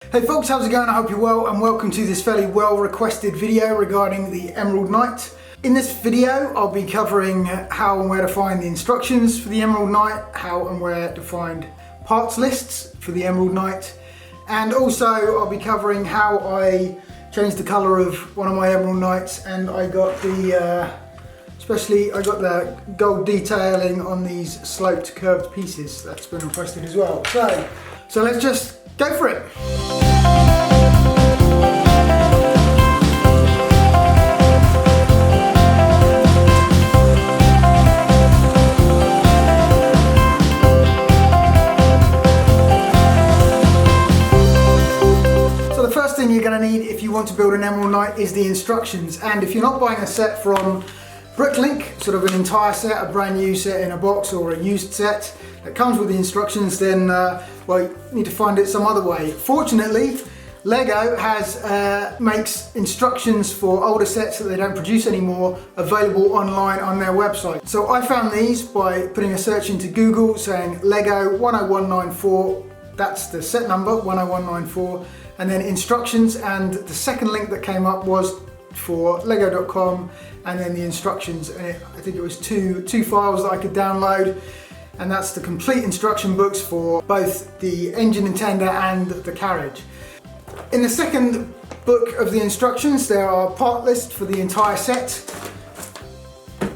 Hey folks, how's it going? I hope you're well and welcome to this fairly well requested video regarding the Emerald Knight. In this video I'll be covering how and where to find the instructions for the Emerald Knight, how and where to find parts lists for the Emerald Knight, and also I'll be covering how I changed the colour of one of my Emerald Knights, and I got the gold detailing on these sloped curved pieces. That's been requested as well. So let's just go for it. So the first thing you're going to need if you want to build an Emerald Knight is the instructions. And if you're not buying a set from Bricklink, sort of an entire set, a brand new set in a box or a used set that comes with the instructions, then well, you need to find it some other way. Fortunately, Lego makes instructions for older sets that they don't produce anymore available online on their website. So I found these by putting a search into Google saying Lego 10194, that's the set number 10194, and then instructions, and the second link that came up was for lego.com, and then the instructions, and I think it was two files that I could download, and that's the complete instruction books for both the engine and tender and the carriage. In the second book of the instructions there are part lists for the entire set,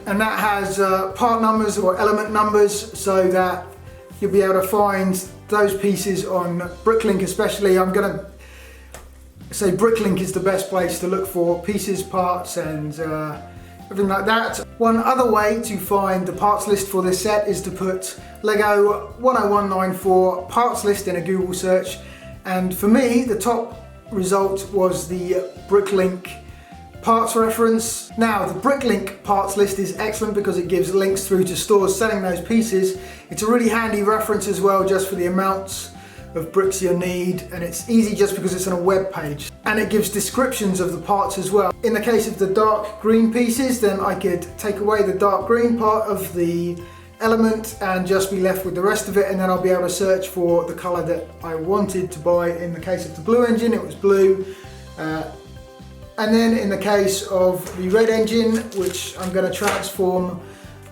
and that has part numbers or element numbers so that you'll be able to find those pieces on Bricklink especially. I'm going to say Bricklink is the best place to look for pieces, parts and everything like that. One other way to find the parts list for this set is to put Lego 10194 parts list in a Google search, and for me the top result was the Bricklink parts reference. Now the Bricklink parts list is excellent because it gives links through to stores selling those pieces. It's a really handy reference as well, just for the amounts of bricks you'll need, and it's easy just because it's on a web page, and it gives descriptions of the parts as well. In the case of the dark green pieces, then I could take away the dark green part of the element and just be left with the rest of it, and then I'll be able to search for the colour that I wanted to buy. In the case of the blue engine it was blue, and then in the case of the red engine, which I'm going to transform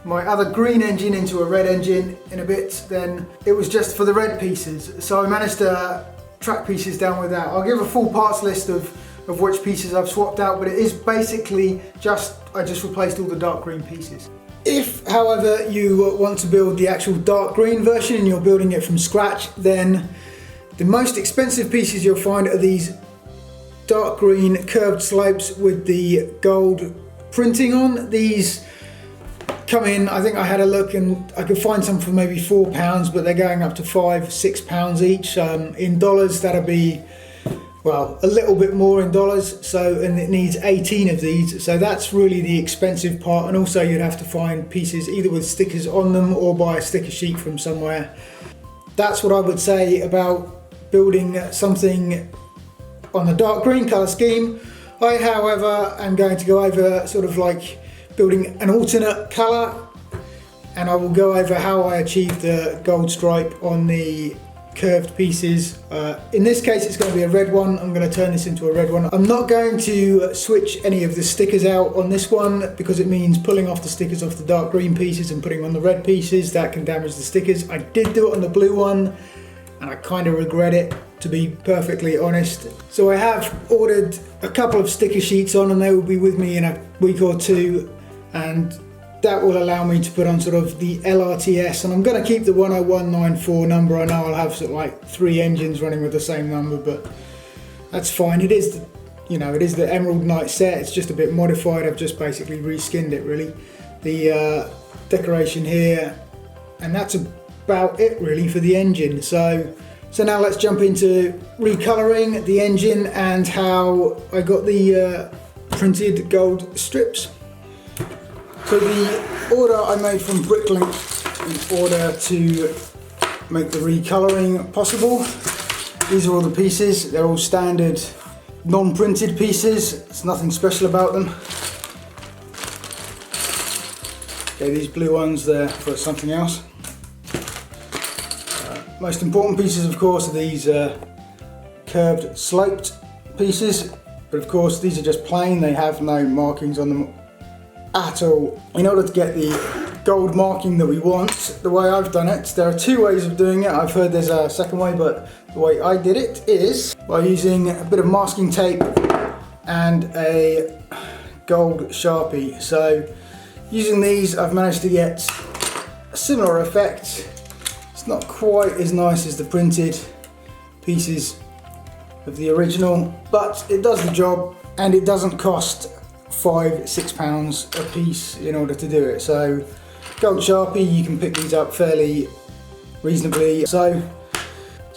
my other green engine into a red engine in a bit, then it was just for the red pieces. So I managed to track pieces down with that. I'll give a full parts list of which pieces I've swapped out, but it is basically I just replaced all the dark green pieces. If, however, you want to build the actual dark green version and you're building it from scratch, then the most expensive pieces you'll find are these dark green curved slopes with the gold printing on. These come in, I think I had a look and I could find some for maybe £4, but they're going up to £5-6 each. In dollars that'll be, well, a little bit more in dollars, so, and it needs 18 of these, so that's really the expensive part. And also you'd have to find pieces either with stickers on them or buy a sticker sheet from somewhere. That's what I would say about building something on the dark green colour scheme. I, however, am going to go over sort of like building an alternate colour, and I will go over how I achieved the gold stripe on the curved pieces. In this case it's going to be a red one. I'm going to turn this into a red one. I'm not going to switch any of the stickers out on this one because it means pulling off the stickers off the dark green pieces and putting on the red pieces. That can damage the stickers. I did do it on the blue one and I kind of regret it, to be perfectly honest. So I have ordered a couple of sticker sheets on, and they will be with me in a week or two, and that will allow me to put on sort of the LRTS, and I'm going to keep the 10194 number. I know I'll have sort of like 3 engines running with the same number, but that's fine. It is the, it is the Emerald Knight set. It's just a bit modified. I've just basically reskinned it really. The decoration here, and that's about it really for the engine. So now let's jump into recoloring the engine and how I got the printed gold strips. So the order I made from Bricklink in order to make the recoloring possible. These are all the pieces. They're all standard non-printed pieces. There's nothing special about them. Okay, these blue ones there for something else. Most important pieces, of course, are these curved sloped pieces, but of course these are just plain, they have no markings on them at all. In order to get the gold marking that we want, the way I've done it, there are two ways of doing it. I've heard there's a second way, but the way I did it is by using a bit of masking tape and a gold Sharpie. So using these, I've managed to get a similar effect. It's not quite as nice as the printed pieces of the original, but it does the job, and it doesn't cost £5–6 a piece in order to do it. So gold Sharpie, you can pick these up fairly reasonably. So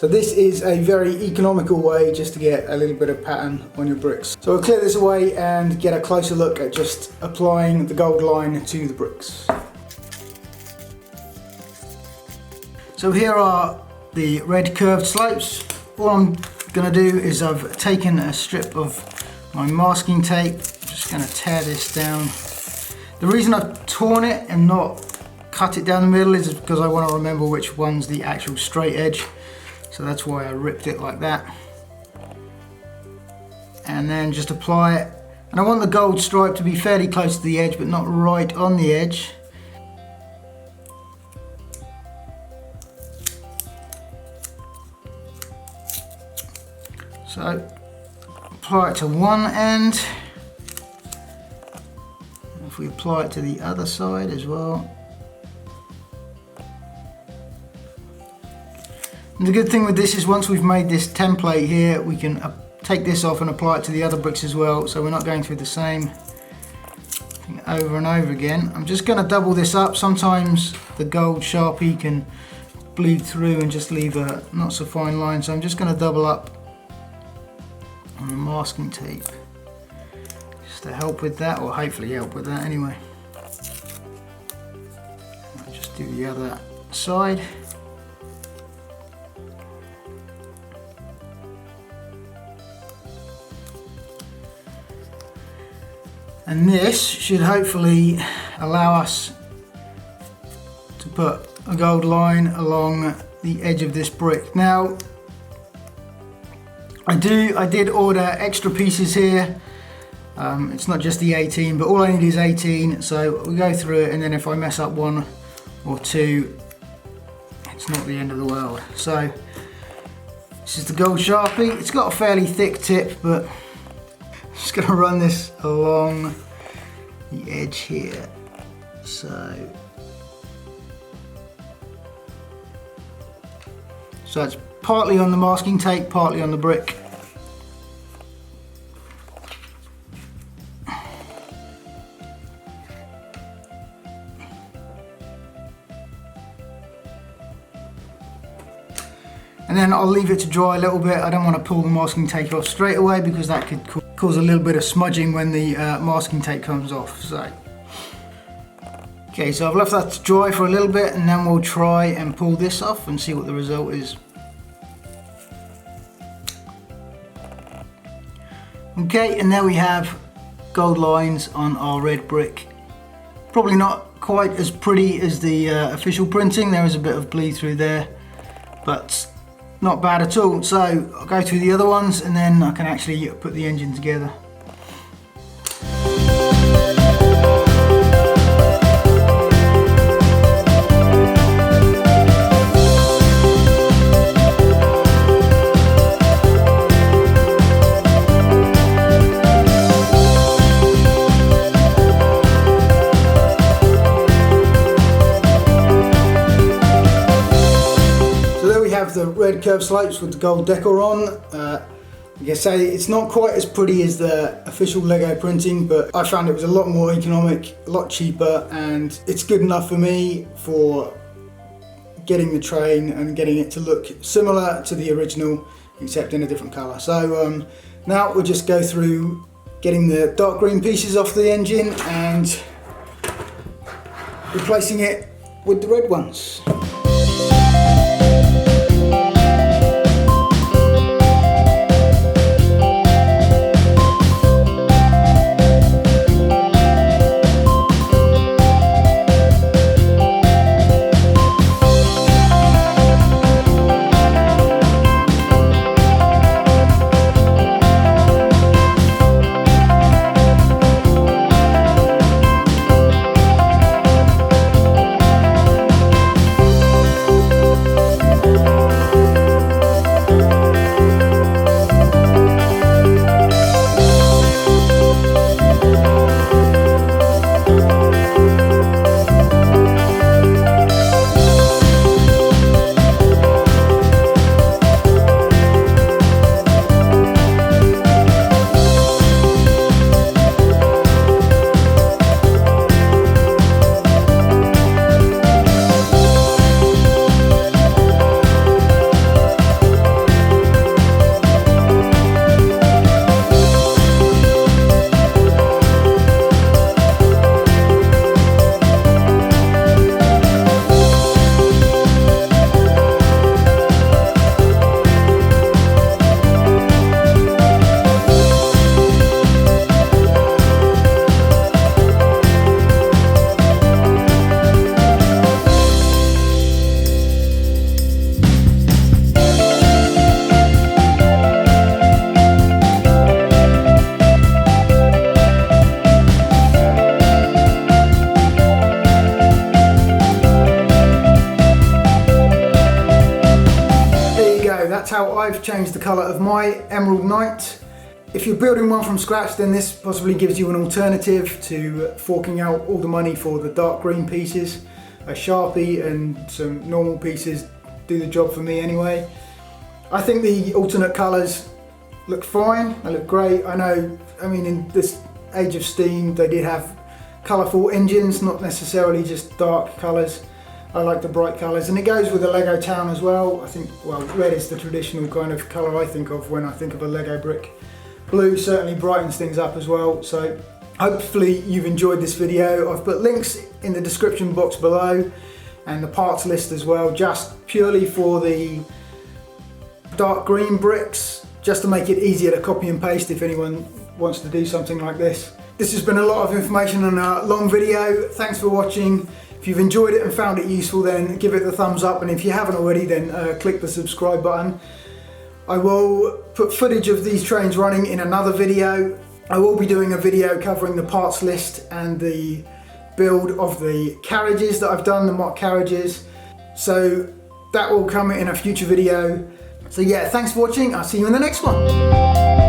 this is a very economical way just to get a little bit of pattern on your bricks. So we'll clear this away and get a closer look at just applying the gold line to the bricks. So here are the red curved slopes. All I'm going to do is I've taken a strip of my masking tape. I'm just going to tear this down. The reason I've torn it and not cut it down the middle is because I want to remember which one's the actual straight edge. So that's why I ripped it like that. And then just apply it. And I want the gold stripe to be fairly close to the edge, but not right on the edge. So apply it to one end. If we apply it to the other side as well. And the good thing with this is once we've made this template here, we can take this off and apply it to the other bricks as well, so we're not going through the same thing over and over again. I'm just going to double this up. Sometimes the gold Sharpie can bleed through and just leave a not so fine line, so I'm just going to double up on the masking tape just to help with that, or hopefully help with that anyway. I'll just do the other side. And this should hopefully allow us to put a gold line along the edge of this brick. Now, I did order extra pieces here. It's not just the 18, but all I need is 18. So we go through it, and then if I mess up one or two, it's not the end of the world. So this is the gold Sharpie. It's got a fairly thick tip, but I'm just going to run this along the edge here. So it's partly on the masking tape, partly on the brick. And then I'll leave it to dry a little bit. I don't want to pull the masking tape off straight away because that could cause a little bit of smudging when the masking tape comes off. So, okay, so I've left that to dry for a little bit, and then we'll try and pull this off and see what the result is. Okay, and there we have gold lines on our red brick. Probably not quite as pretty as the official printing. There is a bit of bleed through there, but not bad at all. So I'll go through the other ones and then I can actually put the engine together. The red curved slopes with the gold decor on. Like I say, it's not quite as pretty as the official Lego printing, but I found it was a lot more economic, a lot cheaper, and it's good enough for me for getting the train and getting it to look similar to the original, except in a different colour. So now we'll just go through getting the dark green pieces off the engine and replacing it with the red ones. change the colour of my Emerald Knight. If you're building one from scratch, then this possibly gives you an alternative to forking out all the money for the dark green pieces. A Sharpie and some normal pieces do the job for me anyway. I think the alternate colours look fine, they look great. I mean in this age of Steam they did have colourful engines, not necessarily just dark colours. I like the bright colours, and it goes with the Lego town as well. I think, well, red is the traditional kind of colour I think of when I think of a Lego brick. Blue certainly brightens things up as well, so hopefully you've enjoyed this video. I've put links in the description box below and the parts list as well, just purely for the dark green bricks, just to make it easier to copy and paste if anyone wants to do something like this. This has been a lot of information on a long video. Thanks for watching. If you've enjoyed it and found it useful, then give it the thumbs up, and if you haven't already, then click the subscribe button. I will put footage of these trains running in another video. I will be doing a video covering the parts list and the build of the carriages that I've done, the mock carriages. So that will come in a future video. So yeah, thanks for watching. I'll see you in the next one.